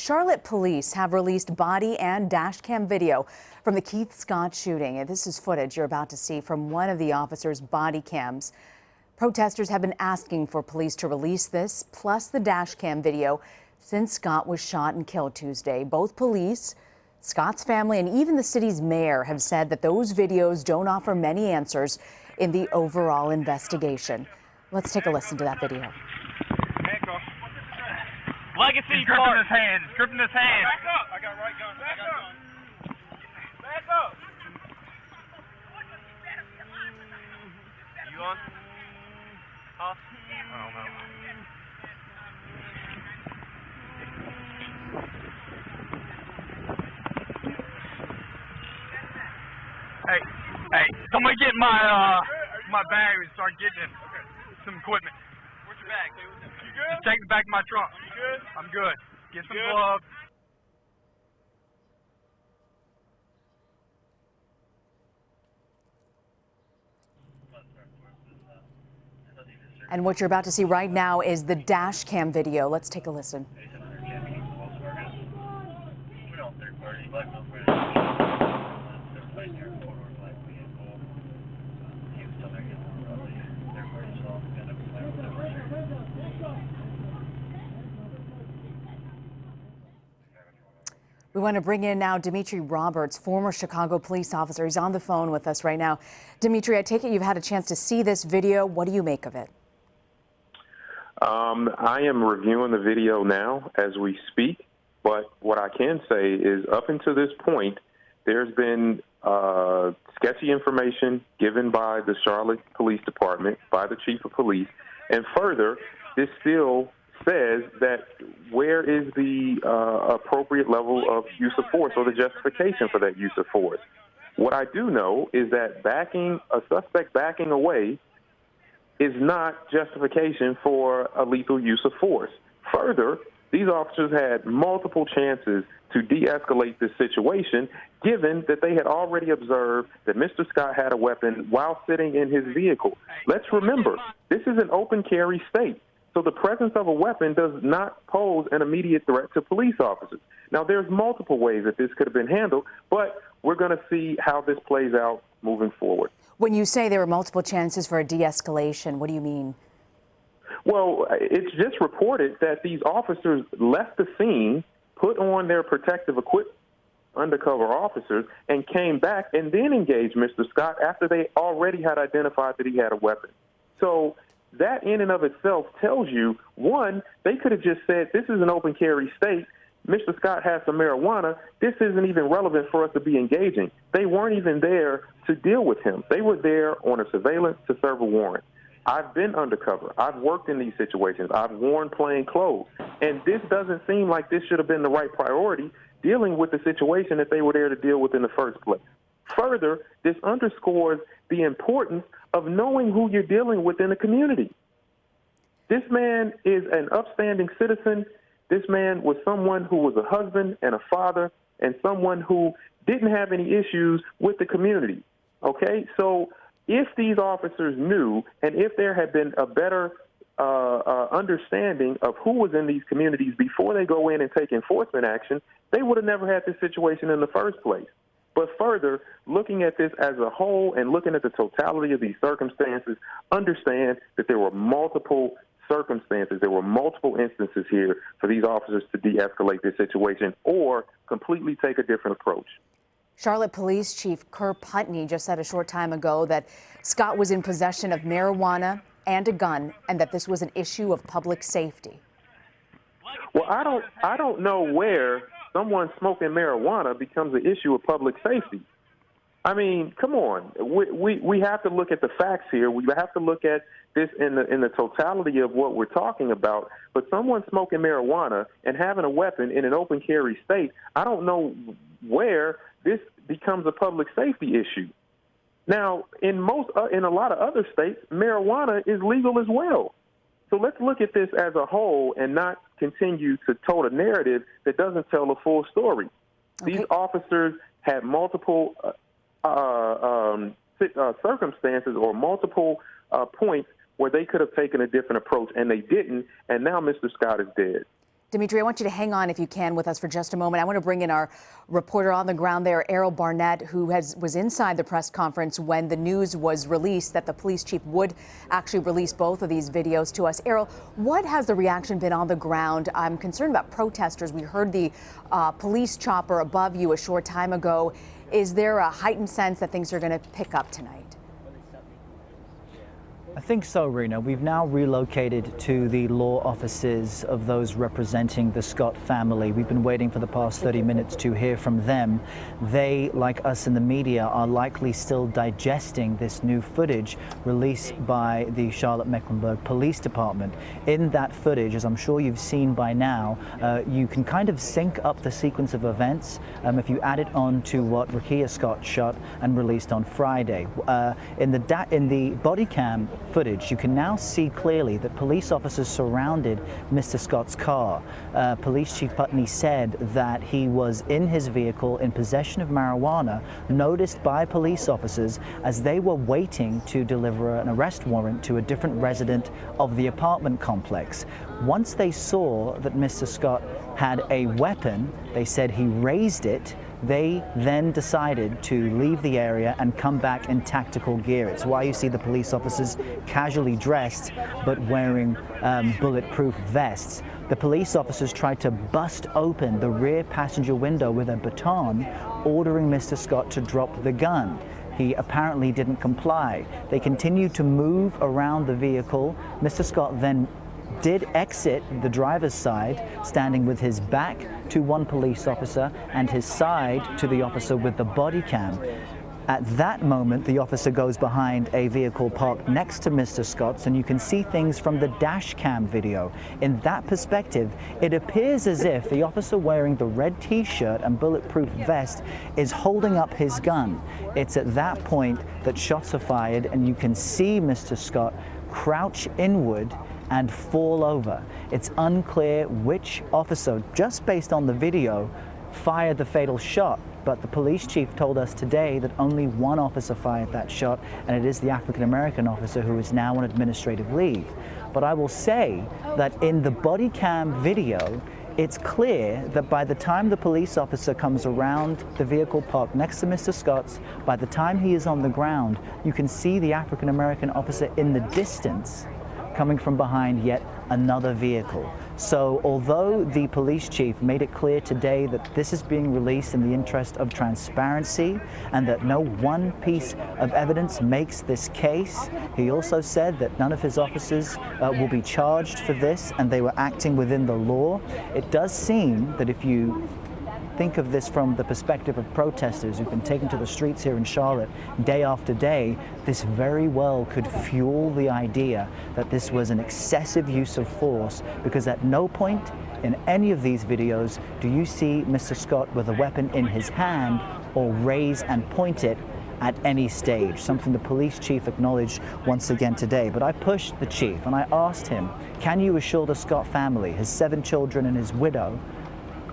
Charlotte police have released body and dash cam video from the Keith Scott shooting. And this is footage you're about to see from one of the officers' body cams. Protesters have been asking for police to release this, plus the dash cam video, since Scott was shot and killed Tuesday. Both police, Scott's family, and even the city's mayor have said that those videos don't offer many answers in the overall investigation. Let's take a listen to that video. Legacy gripping his hand. Gripping his hand. Back up. I got right gun. Back up. Back up. You on? Huh? I don't know. Hey, somebody get my bag and start getting some equipment. Where's your bag? You good? Just take the back of my trunk. You good? I'm good. Get some gloves. And what you're about to see right now is the dash cam video. Let's take a listen. We want to bring in now Dimitri Roberts, former Chicago police officer. He's on the phone with us right now. Dimitri, I take it you've had a chance to see this video. What do you make of it? I am reviewing the video now as we speak, but what I can say is up until this point, there's been sketchy information given by the Charlotte Police Department, by the chief of police, and further, this still says that where is the appropriate level of use of force or the justification for that use of force. What I do know is that a suspect backing away is not justification for a lethal use of force. Further, these officers had multiple chances to de-escalate this situation, given that they had already observed that Mr. Scott had a weapon while sitting in his vehicle. Let's remember, this is an open carry state. So the presence of a weapon does not pose an immediate threat to police officers. Now, there's multiple ways that this could have been handled, but we're going to see how this plays out moving forward. When you say there were multiple chances for a de-escalation, what do you mean? Well, it's just reported that these officers left the scene, put on their protective equipment, undercover officers, and came back and then engaged Mr. Scott after they already had identified that he had a weapon. So that in and of itself tells you, one, they could have just said, this is an open carry state. Mr. Scott has some marijuana. This isn't even relevant for us to be engaging. They weren't even there to deal with him. They were there on a surveillance to serve a warrant. I've been undercover. I've worked in these situations. I've worn plain clothes. And this doesn't seem like this should have been the right priority, dealing with the situation that they were there to deal with in the first place. Further, this underscores the importance of knowing who you're dealing with in the community. This man is an upstanding citizen. This man was someone who was a husband and a father and someone who didn't have any issues with the community. Okay? So if these officers knew and if there had been a better understanding of who was in these communities before they go in and take enforcement action, they would have never had this situation in the first place. But further, looking at this as a whole and looking at the totality of these circumstances, understand that there were multiple circumstances, there were multiple instances here for these officers to de-escalate this situation or completely take a different approach. Charlotte Police Chief Kerr Putney just said a short time ago that Scott was in possession of marijuana and a gun and that this was an issue of public safety. Well, I don't know where someone smoking marijuana becomes an issue of public safety. I mean, come on. We have to look at the facts here. We have to look at this in the totality of what we're talking about. But someone smoking marijuana and having a weapon in an open carry state, I don't know where this becomes a public safety issue. Now, in a lot of other states, marijuana is legal as well. So let's look at this as a whole and not continue to tote a narrative that doesn't tell the full story. Okay. These officers had multiple circumstances or multiple points where they could have taken a different approach, and they didn't, and now Mr. Scott is dead. Dimitri, I want you to hang on if you can with us for just a moment. I want to bring in our reporter on the ground there, Errol Barnett, who was inside the press conference when the news was released that the police chief would actually release both of these videos to us. Errol, what has the reaction been on the ground? I'm concerned about protesters. We heard the police chopper above you a short time ago. Is there a heightened sense that things are going to pick up tonight? I think so, Rena. We've now relocated to the law offices of those representing the Scott family. We've been waiting for the past 30 minutes to hear from them. They, like us in the media, are likely still digesting this new footage released by the Charlotte-Mecklenburg Police Department. In that footage, as I'm sure you've seen by now, you can kind of sync up the sequence of events if you add it on to what Rakia Scott shot and released on Friday. In the body cam footage, you can now see clearly that police officers surrounded Mr. Scott's car. Police Chief Putney said that he was in his vehicle in possession of marijuana, noticed by police officers as they were waiting to deliver an arrest warrant to a different resident of the apartment complex. Once they saw that Mr. Scott had a weapon, they said he raised it. They then decided to leave the area and come back in tactical gear. It's why you see the police officers casually dressed but wearing bulletproof vests. The police officers tried to bust open the rear passenger window with a baton, ordering Mr. Scott to drop the gun. He apparently didn't comply. They continued to move around the vehicle. Mr. Scott then did exit the driver's side, standing with his back to one police officer and his side to the officer with the body cam. At that moment, the officer goes behind a vehicle parked next to Mr. Scott's, and you can see things from the dash cam video. In that perspective, it appears as if the officer wearing the red t-shirt and bulletproof vest is holding up his gun. It's at that point that shots are fired, and you can see Mr. Scott crouch inward and fall over. It's unclear which officer, just based on the video, fired the fatal shot, but the police chief told us today that only one officer fired that shot, and it is the African-American officer who is now on administrative leave. But I will say that in the body cam video, it's clear that by the time the police officer comes around the vehicle parked next to Mr. Scott's, by the time he is on the ground, you can see the African-American officer in the distance coming from behind yet another vehicle. So although the police chief made it clear today that this is being released in the interest of transparency and that no one piece of evidence makes this case, he also said that none of his officers will be charged for this and they were acting within the law. It does seem that if you think of this from the perspective of protesters who've been taken to the streets here in Charlotte day after day, this very well could fuel the idea that this was an excessive use of force, because at no point in any of these videos do you see Mr. Scott with a weapon in his hand or raise and point it at any stage, something the police chief acknowledged once again today. But I pushed the chief and I asked him, can you assure the Scott family, his 7 children and his widow,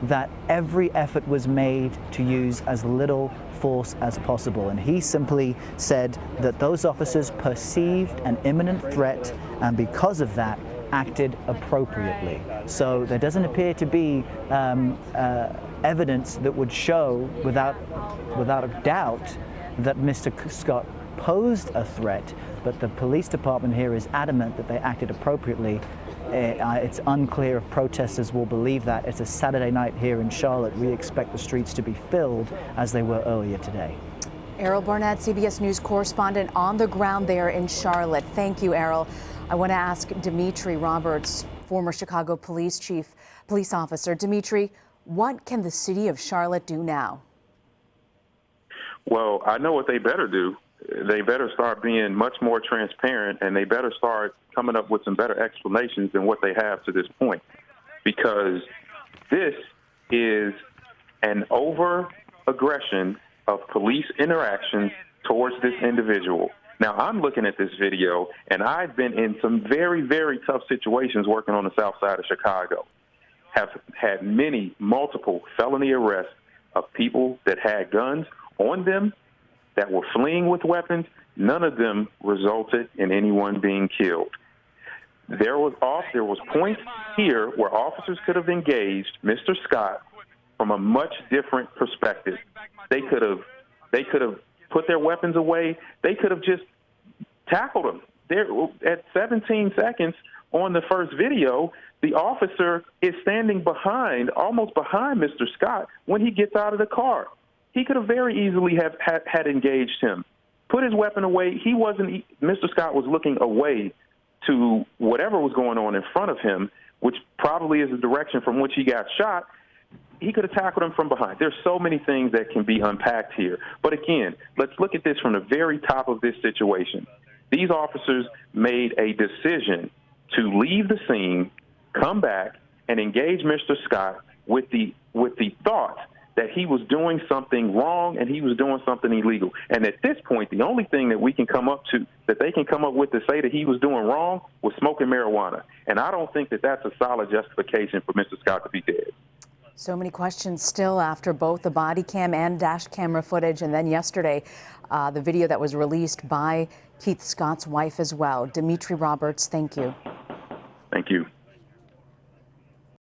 that every effort was made to use as little force as possible? And he simply said that those officers perceived an imminent threat and because of that acted appropriately. So there doesn't appear to be evidence that would show without a doubt that Mr. Scott posed a threat, but the police department here is adamant that they acted appropriately. It's unclear if protesters will believe that. It's a Saturday night here in Charlotte. We expect the streets to be filled as they were earlier today. Errol Barnett, CBS News correspondent on the ground there in Charlotte. Thank you, Errol. I want to ask Dimitri Roberts, former Chicago police officer. Dimitri, what can the city of Charlotte do now? Well, I know what they better do. They better start being much more transparent, and they better start coming up with some better explanations than what they have to this point, because this is an over-aggression of police interactions towards this individual. Now, I'm looking at this video, and I've been in some very, very tough situations working on the south side of Chicago, have had multiple felony arrests of people that had guns on them, that were fleeing with weapons. None of them resulted in anyone being killed. there was points here where officers could have engaged Mr. Scott from a much different perspective. They could have put their weapons away. They could have just tackled him. There, at 17 seconds on the first video, the officer is standing almost behind Mr. Scott when he gets out of the car. He could have very easily had engaged him, put his weapon away. Mr. Scott was looking away to whatever was going on in front of him, which probably is the direction from which he got shot. He could have tackled him from behind. There's so many things that can be unpacked here. But again, let's look at this from the very top of this situation. These officers made a decision to leave the scene, come back, and engage Mr. Scott with the thought that he was doing something wrong and he was doing something illegal. And at this point, the only thing that they can come up with to say that he was doing wrong was smoking marijuana. And I don't think that that's a solid justification for Mr. Scott to be dead. So many questions still after both the body cam and dash camera footage, and then yesterday, the video that was released by Keith Scott's wife as well. Dimitri Roberts, thank you. Thank you.